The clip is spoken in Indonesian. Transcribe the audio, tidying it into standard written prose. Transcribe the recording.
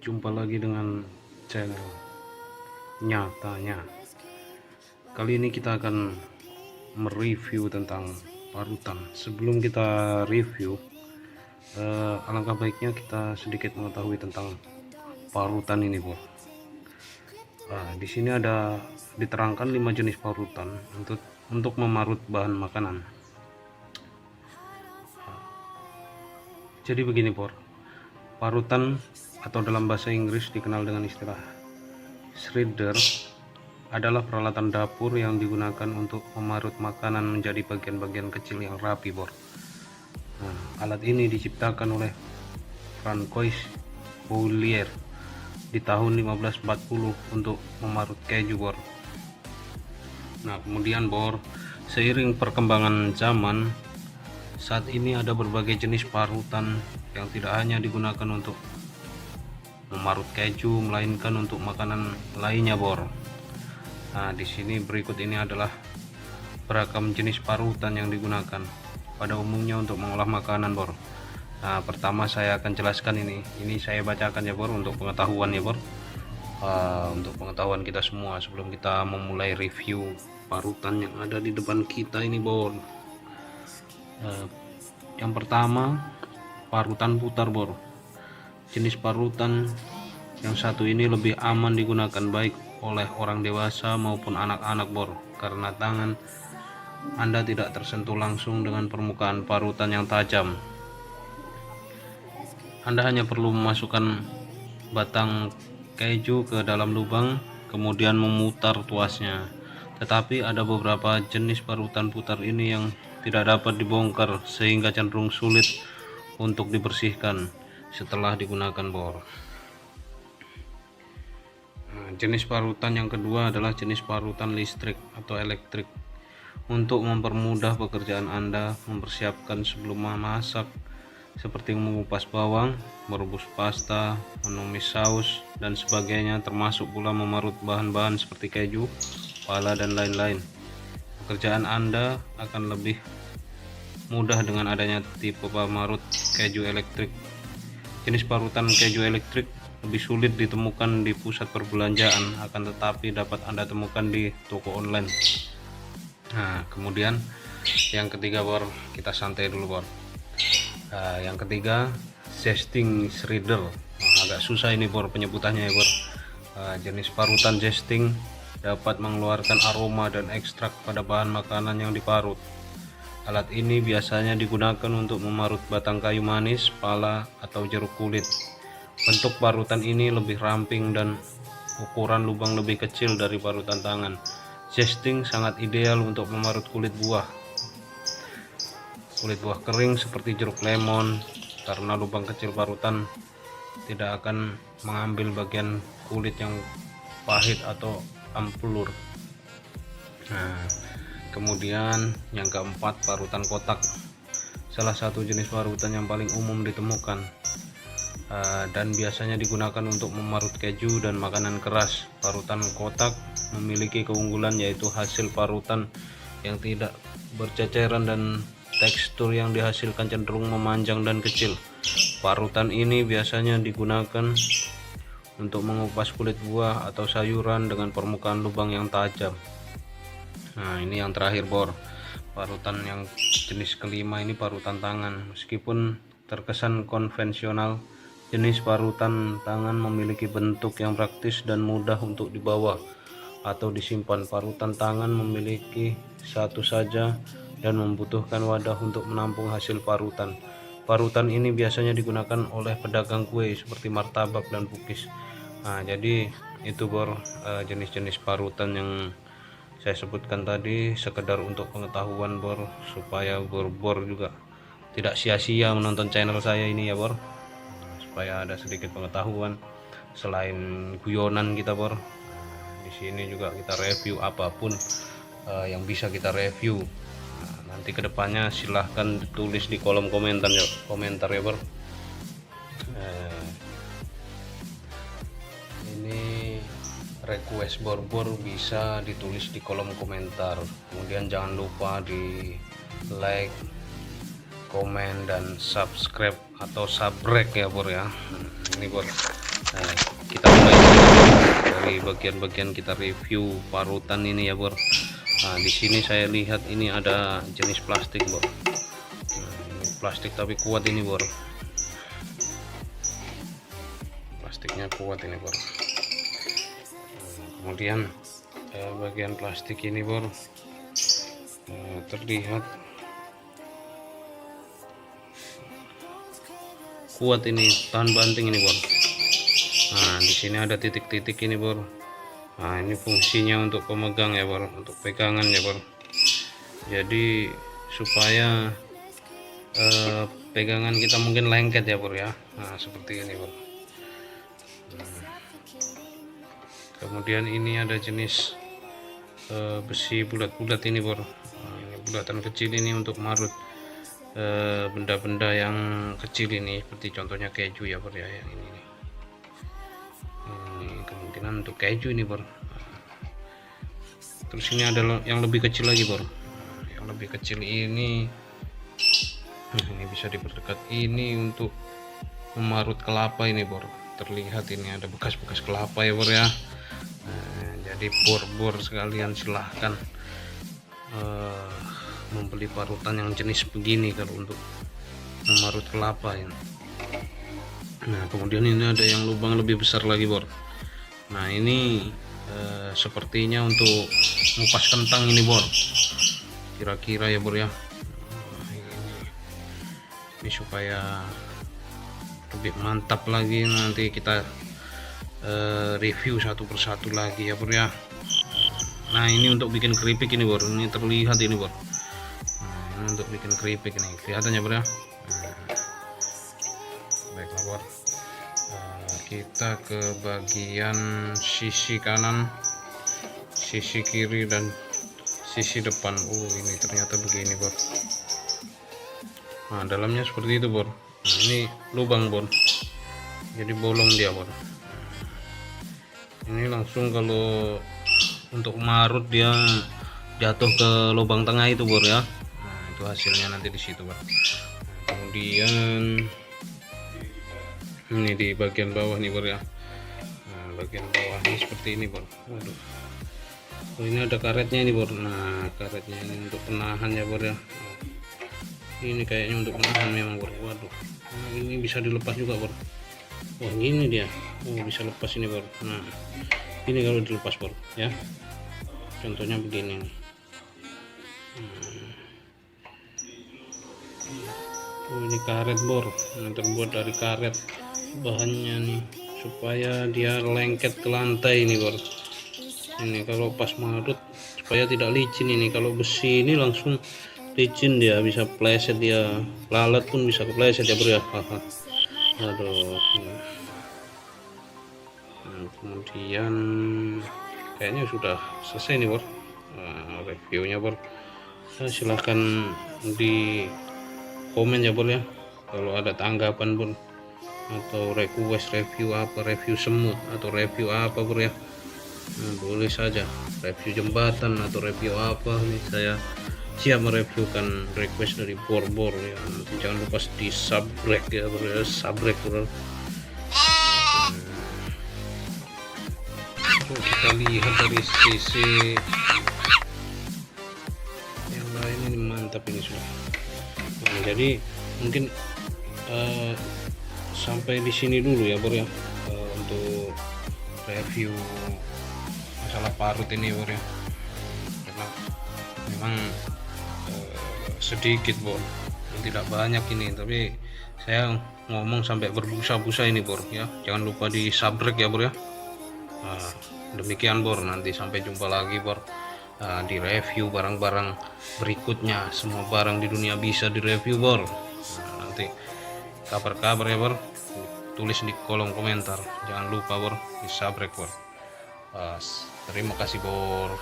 Jumpa lagi dengan channel Nyatanya. Kali ini kita akan mereview tentang parutan. Sebelum kita review, alangkah baiknya kita sedikit mengetahui tentang parutan ini, Bro. Di sini ada diterangkan 5 jenis parutan untuk memarut bahan makanan. Jadi begini, Bro. Parutan atau dalam bahasa Inggris dikenal dengan istilah shredder adalah peralatan dapur yang digunakan untuk memarut makanan menjadi bagian-bagian kecil yang rapi, Bor. Alat ini diciptakan oleh Francois Bouillier di tahun 1540 untuk memarut keju, Bor. Kemudian, Bor, seiring perkembangan zaman, saat ini ada berbagai jenis parutan yang tidak hanya digunakan untuk memarut keju, melainkan untuk makanan lainnya, Bor. Di sini berikut ini adalah beragam jenis parutan yang digunakan pada umumnya untuk mengolah makanan, Bor. Pertama saya akan jelaskan ini saya bacakan ya, Bor, untuk pengetahuan ya, Bor. Untuk pengetahuan kita semua sebelum kita memulai review parutan yang ada di depan kita ini, Bor. Yang pertama, parutan putar, Bor. Jenis parutan yang satu ini lebih aman digunakan baik oleh orang dewasa maupun anak-anak, Bor, karena tangan Anda tidak tersentuh langsung dengan permukaan parutan yang tajam. Anda hanya perlu memasukkan batang keju ke dalam lubang, kemudian memutar tuasnya. Tetapi ada beberapa jenis parutan putar ini yang tidak dapat dibongkar sehingga cenderung sulit untuk dibersihkan setelah digunakan, Bor. Jenis parutan yang kedua adalah jenis parutan listrik atau elektrik. Untuk mempermudah pekerjaan Anda mempersiapkan sebelum memasak, seperti mengupas bawang, merebus pasta, menumis saus, dan sebagainya, termasuk pula memarut bahan-bahan seperti keju, pala, dan lain-lain. Pekerjaan Anda akan lebih mudah dengan adanya tipe pemarut keju elektrik. Jenis parutan keju elektrik lebih sulit ditemukan di pusat perbelanjaan, akan tetapi dapat Anda temukan di toko online. Kemudian yang ketiga, Bor, kita santai dulu, Bor. Yang ketiga, zesting shredder. Agak susah ini, Bor, penyebutannya ya, Bor. Jenis parutan zesting dapat mengeluarkan aroma dan ekstrak pada bahan makanan yang diparut. Alat ini biasanya digunakan untuk memarut batang kayu manis, pala, atau jeruk kulit. Bentuk parutan ini lebih ramping dan ukuran lubang lebih kecil dari parutan tangan. Zesting sangat ideal untuk memarut kulit buah kering seperti jeruk lemon, karena lubang kecil parutan tidak akan mengambil bagian kulit yang pahit atau ampulur. Kemudian yang keempat, parutan kotak. Salah satu jenis parutan yang paling umum ditemukan dan biasanya digunakan untuk memarut keju dan makanan keras. Parutan kotak memiliki keunggulan yaitu hasil parutan yang tidak berceceran dan tekstur yang dihasilkan cenderung memanjang dan kecil. Parutan ini biasanya digunakan untuk mengupas kulit buah atau sayuran dengan permukaan lubang yang tajam. Ini yang terakhir, Bor. Parutan yang jenis kelima ini parutan tangan. Meskipun terkesan konvensional, jenis parutan tangan memiliki bentuk yang praktis dan mudah untuk dibawa atau disimpan. Parutan tangan memiliki satu saja dan membutuhkan wadah untuk menampung hasil parutan. Parutan ini biasanya digunakan oleh pedagang kue seperti martabak dan cookies. Jadi itu, Bor, jenis-jenis parutan yang saya sebutkan tadi, sekedar untuk pengetahuan, Bor, supaya Bor juga tidak sia-sia menonton channel saya ini ya, Bor. Supaya ada sedikit pengetahuan selain guyonan kita, Bor. Di sini juga kita review apapun yang bisa kita review. Nanti kedepannya silahkan tulis di kolom komentar ya, Bor. Ini request Bor bisa ditulis di kolom komentar. Kemudian jangan lupa di like, komen, dan subscribe atau subrek ya, Bor ya. Ini, Bor, Nah, kita mulai dari bagian-bagian kita review parutan ini ya bor. Nah di sini saya lihat ini ada jenis plastik bor. Nah, ini plastik tapi kuat ini bor, plastiknya kuat ini bor. Kemudian bagian plastik ini bor, terlihat kuat ini, tahan banting ini bor. Nah di sini ada titik-titik ini bor. Nah ini fungsinya untuk pemegang ya bor, untuk pegangan ya bor. Jadi supaya pegangan kita mungkin lengket ya bor ya. Nah seperti ini bor. Kemudian ini ada jenis besi bulat-bulat ini bor. Nah, ini bulatan kecil ini untuk marut benda-benda yang kecil ini, seperti contohnya keju ya bor ya, yang ini kemungkinan untuk keju ini bor. Terus ini ada yang lebih kecil lagi bor. Yang lebih kecil ini bisa diperdekat, ini untuk memarut kelapa ini bor. Terlihat ini ada bekas-bekas kelapa ya bor ya. Jadi bor-bor sekalian silahkan membeli parutan yang jenis begini kalau untuk memarut kelapa ini. Nah kemudian ini ada yang lubang lebih besar lagi bor. Nah ini sepertinya untuk ngupas kentang ini bor, kira-kira ya bor ya. Ini supaya lebih mantap lagi, nanti kita review satu persatu lagi ya bor ya. Nah ini untuk bikin keripik ini bor, ini terlihat ini bor. Nah, ini untuk bikin keripik ini kelihatannya bor ya. Baiklah bor, kita ke bagian sisi kanan, sisi kiri dan sisi depan. Ini ternyata begini bor. Nah dalamnya seperti itu bor. Nah, ini lubang bor, jadi bolong dia bor. Ini langsung kalau untuk marut dia jatuh ke lubang tengah itu bor ya. Nah itu hasilnya nanti di situ bor. Nah, kemudian ini di bagian bawah nih bor ya. Nah bagian bawah ini seperti ini bor. Waduh, ini ada karetnya ini bor. Nah karetnya ini untuk penahan ya bor ya. Ini kayaknya untuk penahan memang bor. Waduh, nah, ini bisa dilepas juga bor. Wah gini dia, bisa lepas ini bor. Nah ini kalau dilepas bor ya, contohnya begini nih. Ini karet bor, yang terbuat dari karet bahannya nih, supaya dia lengket ke lantai ini bor. Ini kalau pas marut supaya tidak licin ini. Kalau besi ini langsung licin, dia bisa pleset, dia lalat pun bisa kepleset ya bro ya. Aduh. Nah, kemudian kayaknya sudah selesai nih bor. Nah, reviewnya bor. Silahkan di komen ya bor ya, kalau ada tanggapan bor, atau request review apa, review semut atau review apa bor ya. Nah, boleh saja review jembatan atau review apa nih, saya siap mereviewkan request dari bor-bor ya. Nanti jangan lupa di subscribe ya bro ya, subscribe bro. Kita lihat dari sisi yang lain, ini mantap ini sudah. Nah, jadi mungkin sampai di sini dulu ya bro ya, untuk review masalah parut ini bro ya, karena memang sedikit bor, tidak banyak ini, tapi saya ngomong sampai berbusa-busa ini bor ya. Jangan lupa di subscribe ya bor ya. Nah, demikian bor, nanti sampai jumpa lagi bor di review barang-barang berikutnya. Semua barang di dunia bisa direview bor. Nah, nanti kabar-kabar ya bor, tulis di kolom komentar. Jangan lupa bor di subscribe bor. Terima kasih bor.